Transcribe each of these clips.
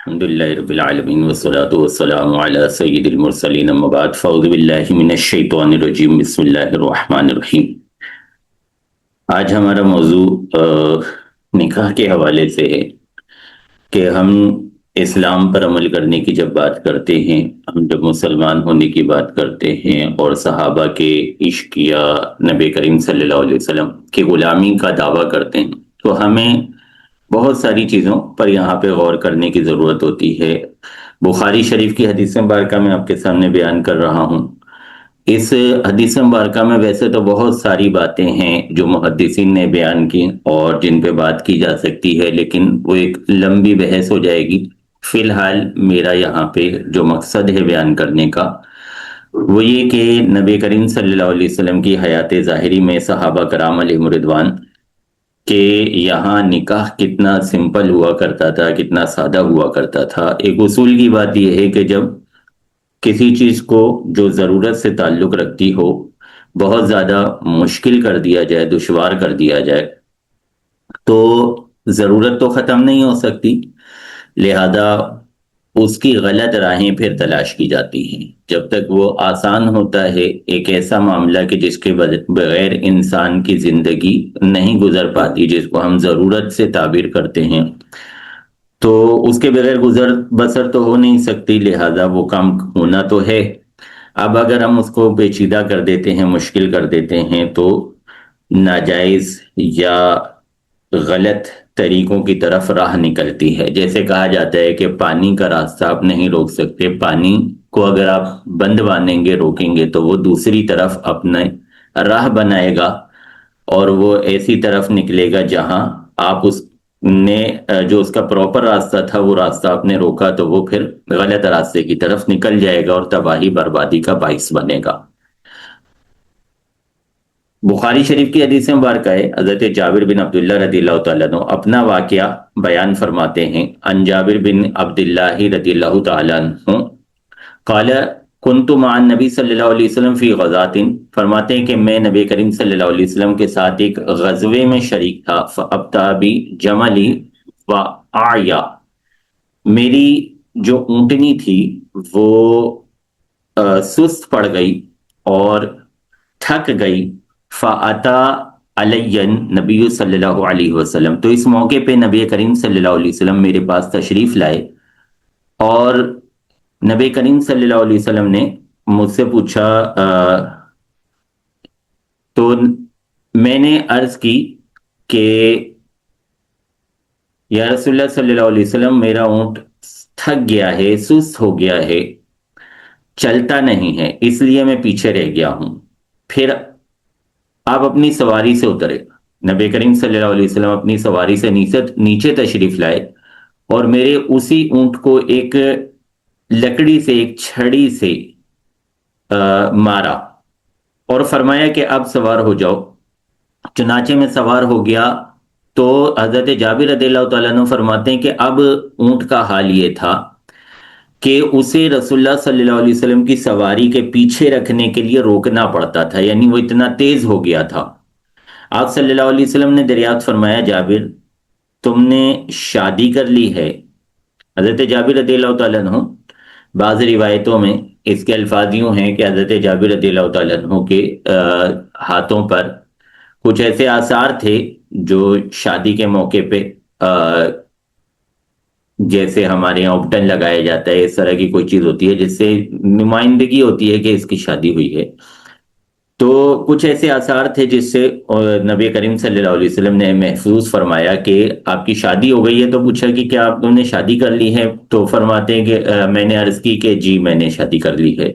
الحمد للہ رب العالمین والصلاة والسلام علی سید المرسلین اما بعد فاعوذ باللہ من الشیطان الرجیم بسم اللہ الرحمن الرحیم۔ آج ہمارا موضوع نکاح کے حوالے سے ہے کہ ہم اسلام پر عمل کرنے کی جب بات کرتے ہیں، ہم جب مسلمان ہونے کی بات کرتے ہیں اور صحابہ کے عشق یا نبی کریم صلی اللہ علیہ وسلم کی غلامی کا دعویٰ کرتے ہیں تو ہمیں بہت ساری چیزوں پر یہاں پہ غور کرنے کی ضرورت ہوتی ہے۔ بخاری شریف کی حدیث مبارکہ میں آپ کے سامنے بیان کر رہا ہوں۔ اس حدیث مبارکہ میں ویسے تو بہت ساری باتیں ہیں جو محدثین نے بیان کی اور جن پہ بات کی جا سکتی ہے، لیکن وہ ایک لمبی بحث ہو جائے گی۔ فی الحال میرا یہاں پہ جو مقصد ہے بیان کرنے کا وہ یہ کہ نبی کریم صلی اللہ علیہ وسلم کی حیات ظاہری میں صحابہ کرام علیہم رضوان کہ یہاں نکاح کتنا سمپل ہوا کرتا تھا، کتنا سادہ ہوا کرتا تھا۔ ایک اصول کی بات یہ ہے کہ جب کسی چیز کو جو ضرورت سے تعلق رکھتی ہو بہت زیادہ مشکل کر دیا جائے، دشوار کر دیا جائے تو ضرورت تو ختم نہیں ہو سکتی، لہذا اس کی غلط راہیں پھر تلاش کی جاتی ہیں۔ جب تک وہ آسان ہوتا ہے ایک ایسا معاملہ کہ جس کے بغیر انسان کی زندگی نہیں گزر پاتی، جس کو ہم ضرورت سے تعبیر کرتے ہیں، تو اس کے بغیر گزر بسر تو ہو نہیں سکتی، لہذا وہ کام ہونا تو ہے۔ اب اگر ہم اس کو پیچیدہ کر دیتے ہیں، مشکل کر دیتے ہیں، تو ناجائز یا غلط طریقوں کی طرف راہ نکلتی ہے۔ جیسے کہا جاتا ہے کہ پانی کا راستہ آپ نہیں روک سکتے، پانی کو اگر آپ بند باندھیں گے، روکیں گے، تو وہ دوسری طرف اپنے راہ بنائے گا اور وہ ایسی طرف نکلے گا جہاں آپ اس نے جو اس کا پراپر راستہ تھا وہ راستہ آپ نے روکا تو وہ پھر غلط راستے کی طرف نکل جائے گا اور تباہی بربادی کا باعث بنے گا۔ بخاری شریف کی حدیث مبارکہ ہے، حضرت جابر بن عبداللہ رضی اللہ تعالیٰ عنہ اپنا واقعہ بیان فرماتے ہیں۔ ان جابر بن عبداللہ رضی اللہ تعالیٰ عنہ قال کنت مع النبی صلی اللہ علیہ وسلم فی غزات، فرماتے ہیں کہ میں نبی کریم صلی اللہ علیہ وسلم کے ساتھ ایک غزوے میں شریک تھا۔ فابطأ بی جملی وأعیا، میری جو اونٹنی تھی وہ سست پڑ گئی اور تھک گئی۔ فَأَتَى عَلَيَّ نبی صلی اللہ علیہ وسلم، تو اس موقع پہ نبی کریم صلی اللہ علیہ وسلم میرے پاس تشریف لائے اور نبی کریم صلی اللہ علیہ وسلم نے مجھ سے پوچھا، تو میں نے عرض کی کہ یا رسول اللہ صلی اللہ علیہ وسلم میرا اونٹ تھک گیا ہے، سست ہو گیا ہے، چلتا نہیں ہے، اس لیے میں پیچھے رہ گیا ہوں، پھر آپ اپنی سواری سے اترے۔ نبی کریم صلی اللہ علیہ وسلم اپنی سواری سے نیچے تشریف لائے اور میرے اسی اونٹ کو ایک لکڑی سے، ایک چھڑی سے مارا اور فرمایا کہ اب سوار ہو جاؤ۔ چنانچہ میں سوار ہو گیا تو حضرت جابر رضی اللہ تعالیٰ عنہ فرماتے ہیں کہ اب اونٹ کا حال یہ تھا کہ اسے رسول اللہ صلی اللہ علیہ وسلم کی سواری کے پیچھے رکھنے کے لیے روکنا پڑتا تھا، یعنی وہ اتنا تیز ہو گیا تھا۔ آپ صلی اللہ علیہ وسلم نے دریافت فرمایا، جابر تم نے شادی کر لی ہے؟ حضرت جابر رضی اللہ تعالیٰ عنہ، بعض روایتوں میں اس کے الفاظ یوں ہیں کہ حضرت جابر رضی اللہ تعالیٰ عنہ کے ہاتھوں پر کچھ ایسے آثار تھے جو شادی کے موقع پہ جیسے ہمارے یہاں اپٹن لگایا جاتا ہے، اس طرح کی کوئی چیز ہوتی ہے جس سے نمائندگی ہوتی ہے کہ اس کی شادی ہوئی ہے، تو کچھ ایسے آثار تھے جس سے نبی کریم صلی اللہ علیہ وسلم نے محفوظ فرمایا کہ آپ کی شادی ہو گئی ہے۔ تو پوچھا کہ کیا آپ نے شادی کر لی ہے؟ تو فرماتے ہیں کہ میں نے عرض کی کہ جی میں نے شادی کر لی ہے۔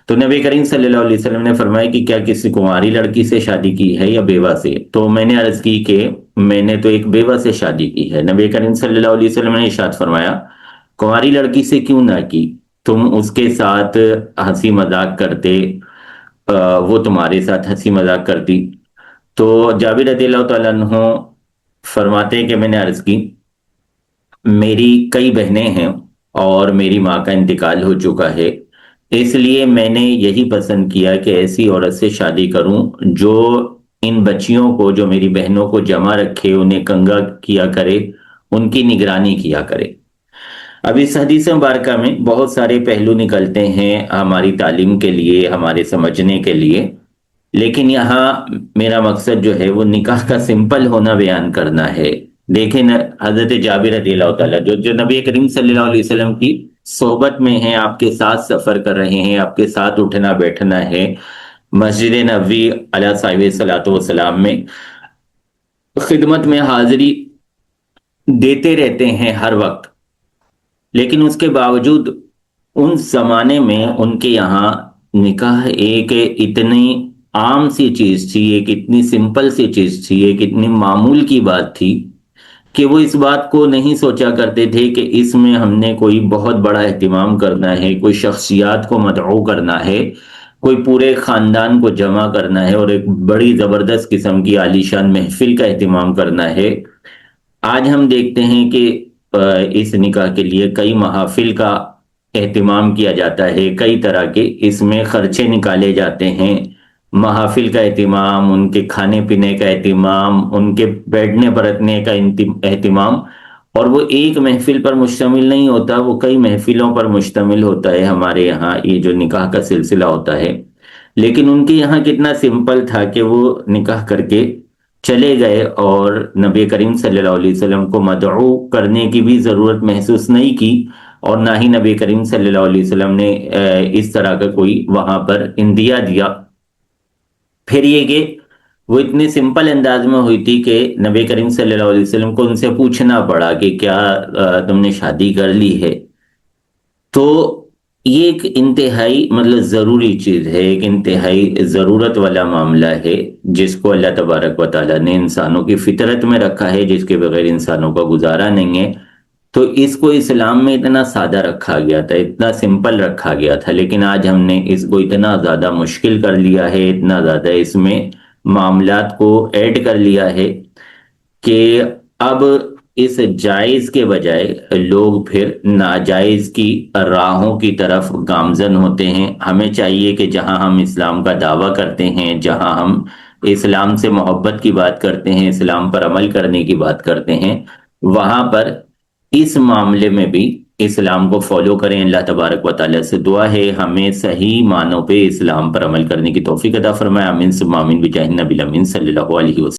تو نبی کریم صلی اللہ علیہ وسلم نے فرمایا کہ کیا کسی کنواری لڑکی سے شادی کی ہے یا بیوہ سے؟ تو میں نے عرض کی کہ میں نے تو ایک بیوہ سے شادی کی ہے۔ نبی کریم صلی اللہ علیہ وسلم نے ارشاد فرمایا، کنواری لڑکی سے کیوں نہ کی؟ تم اس کے ساتھ ہنسی مذاق کرتے، وہ تمہارے ساتھ ہنسی مذاق کرتی۔ تو جابر رضی اللہ تعالیٰ عنہ فرماتے ہیں کہ میں نے عرض کی میری کئی بہنیں ہیں اور میری ماں کا انتقال ہو چکا ہے، اس لیے میں نے یہی پسند کیا کہ ایسی عورت سے شادی کروں جو ان بچیوں کو، جو میری بہنوں کو جمع رکھے، انہیں کنگا کیا کرے، ان کی نگرانی کیا کرے۔ اب اس حدیث مبارکہ میں بہت سارے پہلو نکلتے ہیں ہماری تعلیم کے لیے، ہمارے سمجھنے کے لیے، لیکن یہاں میرا مقصد جو ہے وہ نکاح کا سمپل ہونا بیان کرنا ہے۔ دیکھیں حضرت جابر رضی اللہ تعالیٰ جو نبی کریم صلی اللہ علیہ وسلم کی صحبت میں ہیں، آپ کے ساتھ سفر کر رہے ہیں، آپ کے ساتھ اٹھنا بیٹھنا ہے، مسجد نبوی علیہ صاحب صلاۃ والسلام میں خدمت میں حاضری دیتے رہتے ہیں ہر وقت، لیکن اس کے باوجود ان زمانے میں ان کے یہاں نکاح ایک اتنی عام سی چیز تھی، ایک اتنی سمپل سی چیز تھی، ایک اتنی معمول کی بات تھی کہ وہ اس بات کو نہیں سوچا کرتے تھے کہ اس میں ہم نے کوئی بہت بڑا اہتمام کرنا ہے، کوئی شخصیات کو مدعو کرنا ہے، کوئی پورے خاندان کو جمع کرنا ہے اور ایک بڑی زبردست قسم کی عالیشان محفل کا اہتمام کرنا ہے۔ آج ہم دیکھتے ہیں کہ اس نکاح کے لیے کئی محافل کا اہتمام کیا جاتا ہے، کئی طرح کے اس میں خرچے نکالے جاتے ہیں، محافل کا اہتمام، ان کے کھانے پینے کا اہتمام، ان کے بیٹھنے برتنے کا اہتمام، اور وہ ایک محفل پر مشتمل نہیں ہوتا، وہ کئی محفلوں پر مشتمل ہوتا ہے۔ ہمارے یہاں یہ جو نکاح کا سلسلہ ہوتا ہے، لیکن ان کے یہاں کتنا سمپل تھا کہ وہ نکاح کر کے چلے گئے اور نبی کریم صلی اللہ علیہ وسلم کو مدعو کرنے کی بھی ضرورت محسوس نہیں کی، اور نہ ہی نبی کریم صلی اللہ علیہ وسلم نے اس طرح کا کوئی وہاں پر اندیا دیا۔ پھر یہ کہ وہ اتنے سمپل انداز میں ہوئی تھی کہ نبی کریم صلی اللہ علیہ وسلم کو ان سے پوچھنا پڑا کہ کیا تم نے شادی کر لی ہے؟ تو یہ ایک انتہائی ضروری چیز ہے، ایک انتہائی ضرورت والا معاملہ ہے جس کو اللہ تبارک و تعالیٰ نے انسانوں کی فطرت میں رکھا ہے، جس کے بغیر انسانوں کا گزارا نہیں ہے۔ تو اس کو اسلام میں اتنا سادہ رکھا گیا تھا، اتنا سمپل رکھا گیا تھا، لیکن آج ہم نے اس کو اتنا زیادہ مشکل کر لیا ہے، اتنا زیادہ اس میں معاملات کو ایڈ کر لیا ہے کہ اب اس جائز کے بجائے لوگ پھر ناجائز کی راہوں کی طرف گامزن ہوتے ہیں۔ ہمیں چاہیے کہ جہاں ہم اسلام کا دعویٰ کرتے ہیں، جہاں ہم اسلام سے محبت کی بات کرتے ہیں، اسلام پر عمل کرنے کی بات کرتے ہیں، وہاں پر اس معاملے میں بھی اسلام کو فالو کریں۔ اللہ تبارک و تعالیٰ سے دعا ہے ہمیں صحیح معنوں پہ اسلام پر عمل کرنے کی توفیق عطا فرمائے۔ آمین ثم آمین بجاہ النبی الامین صلی اللہ علیہ وسلم۔